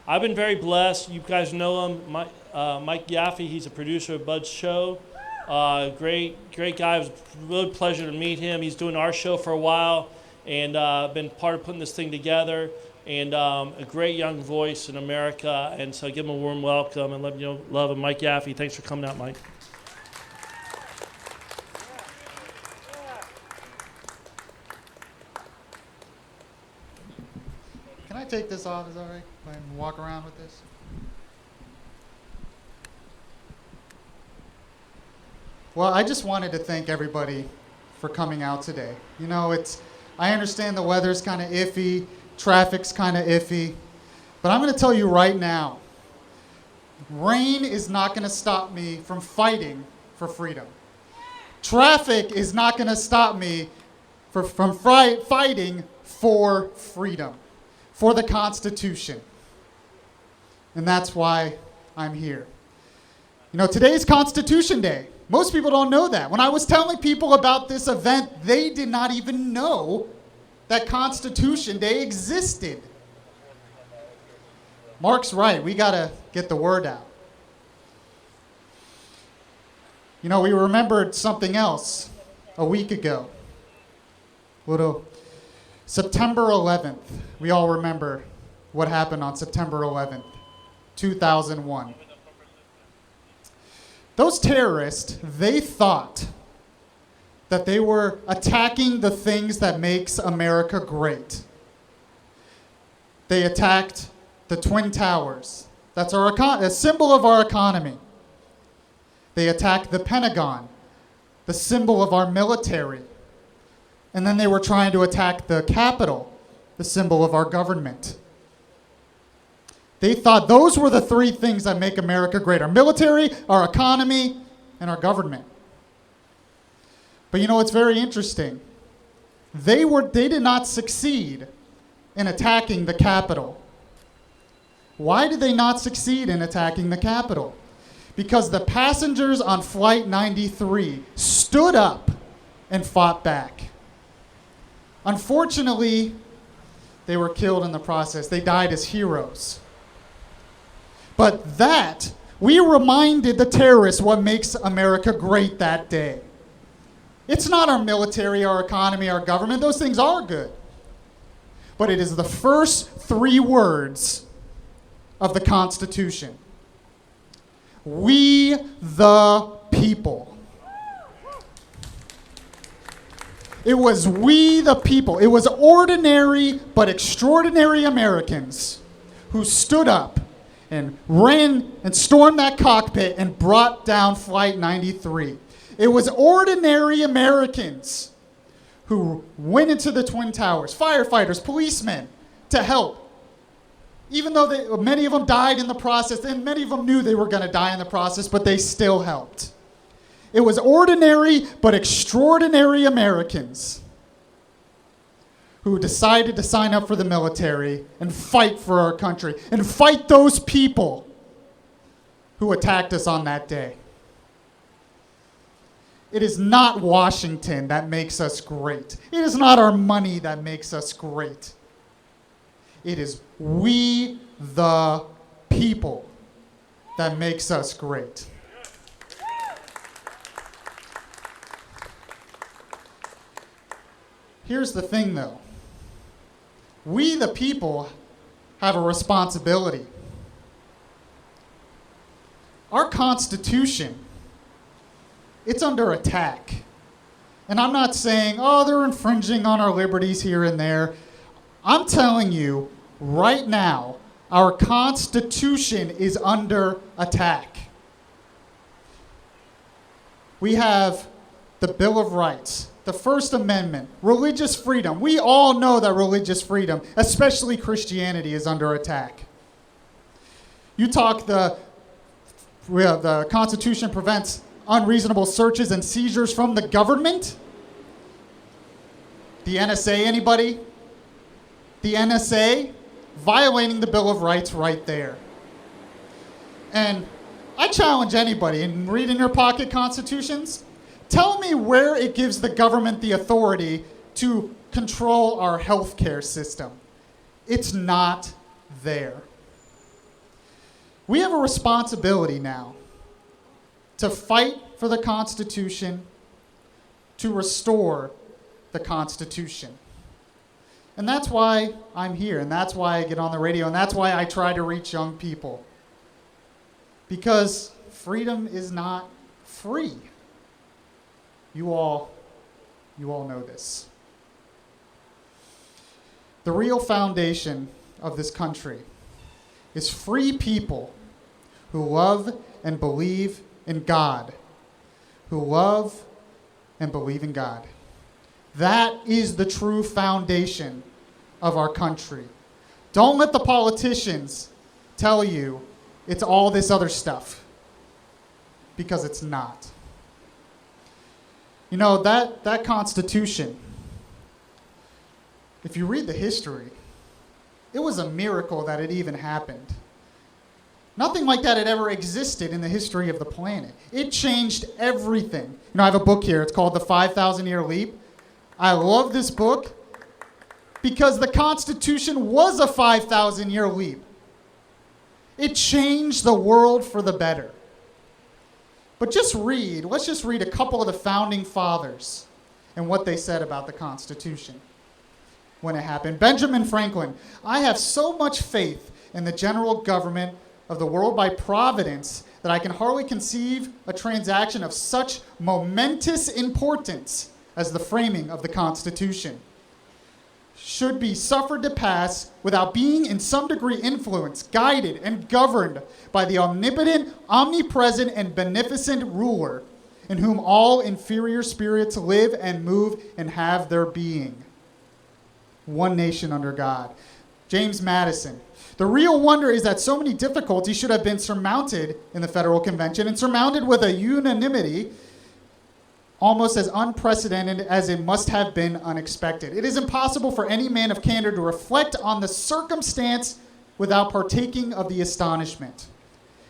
I've been very blessed. You guys know him, Mike Yaffee. He's a producer of Bud's show. Great guy. It was a real pleasure to meet him. He's doing our show for a while and been part of putting this thing together. And a great young voice in America. And so give him a warm welcome and let him know love him. Mike Yaffee. Thanks for coming out, Mike. Can I take this off? Is that all right? And walk around with this? Well, I just wanted to thank everybody for coming out today. You know, I understand the weather's kind of iffy, traffic's kind of iffy, but I'm going to tell you right now, rain is not going to stop me from fighting for freedom. Traffic is not going to stop me from fighting for freedom, for the Constitution. And that's why I'm here. You know, today's Constitution Day. Most people don't know that. When I was telling people about this event, they did not even know that Constitution Day existed. Mark's right. We got to get the word out. You know, we remembered something else a week ago. September 11th. We all remember what happened on September 11th, 2001. Those terrorists, they thought that they were attacking the things that makes America great. They attacked the Twin Towers. That's a symbol of our economy. They attacked the Pentagon, the symbol of our military. And then they were trying to attack the Capitol, the symbol of our government. They thought those were the three things that make America great: our military, our economy, and our government. But you know what's very interesting? They did not succeed in attacking the Capitol. Why did they not succeed in attacking the Capitol? Because the passengers on Flight 93 stood up and fought back. Unfortunately, they were killed in the process. They died as heroes. But we reminded the terrorists what makes America great that day. It's not our military, our economy, our government. Those things are good. But it is the first three words of the Constitution. We the people. It was we the people. It was ordinary but extraordinary Americans who stood up and ran and stormed that cockpit and brought down Flight 93. It was ordinary Americans who went into the Twin Towers, firefighters, policemen, to help. Even though many of them died in the process, and many of them knew they were going to die in the process, but they still helped. It was ordinary but extraordinary Americans who decided to sign up for the military and fight for our country and fight those people who attacked us on that day. It is not Washington that makes us great. It is not our money that makes us great. It is we the people that makes us great. Here's the thing, though. We, the people, have a responsibility. Our Constitution, it's under attack. And I'm not saying, oh, they're infringing on our liberties here and there. I'm telling you, right now, our Constitution is under attack. We have the Bill of Rights, the First Amendment, religious freedom. We all know that religious freedom, especially Christianity, is under attack. You talk the Constitution prevents unreasonable searches and seizures from the government. The NSA, anybody? The NSA violating the Bill of Rights right there. And I challenge anybody in reading your pocket constitutions, tell me where it gives the government the authority to control our healthcare system. It's not there. We have a responsibility now to fight for the Constitution, to restore the Constitution. And that's why I'm here, and that's why I get on the radio, and that's why I try to reach young people. Because freedom is not free. You all know this. The real foundation of this country is free people who love and believe in God. Who love and believe in God. That is the true foundation of our country. Don't let the politicians tell you it's all this other stuff, because it's not. You know, that Constitution, if you read the history, it was a miracle that it even happened. Nothing like that had ever existed in the history of the planet. It changed everything. You know, I have a book here. It's called The 5,000-Year Leap. I love this book because the Constitution was a 5,000-year leap. It changed the world for the better. But let's just read a couple of the founding fathers and what they said about the Constitution when it happened. Benjamin Franklin: I have so much faith in the general government of the world by providence that I can hardly conceive a transaction of such momentous importance as the framing of the Constitution should be suffered to pass without being in some degree influenced, guided, and governed by the omnipotent, omnipresent, and beneficent ruler in whom all inferior spirits live and move and have their being. One nation under God. James Madison: the real wonder is that so many difficulties should have been surmounted in the Federal Convention, and surmounted with a unanimity almost as unprecedented as it must have been unexpected. It is impossible for any man of candor to reflect on the circumstance without partaking of the astonishment.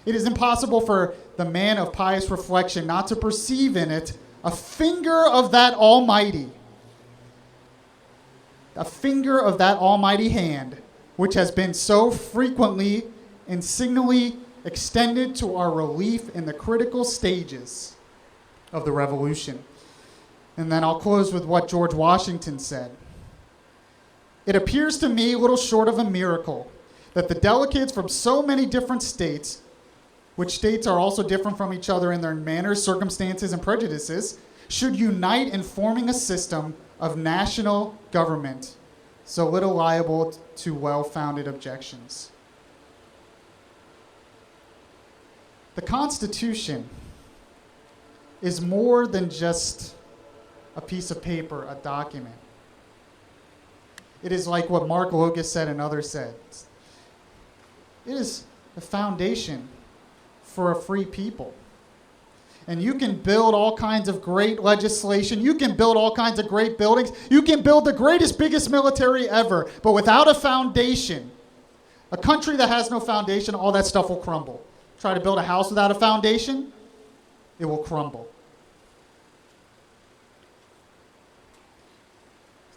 It is impossible for the man of pious reflection not to perceive in it a finger of that almighty hand, which has been so frequently and signally extended to our relief in the critical stages of the revolution. And then I'll close with what George Washington said. It appears to me little short of a miracle that the delegates from so many different states, which states are also different from each other in their manners, circumstances, and prejudices, should unite in forming a system of national government so little liable to well-founded objections. The Constitution is more than just a piece of paper, a document. It is like what Mark Logus said and others said. It is the foundation for a free people. And you can build all kinds of great legislation. You can build all kinds of great buildings. You can build the greatest, biggest military ever. But without a foundation, a country that has no foundation, all that stuff will crumble. Try to build a house without a foundation, it will crumble.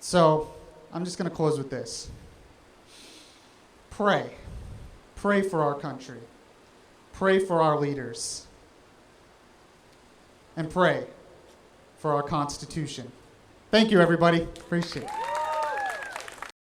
So, I'm just going to close with this. Pray. Pray for our country. Pray for our leaders. And pray for our Constitution. Thank you, everybody. Appreciate it.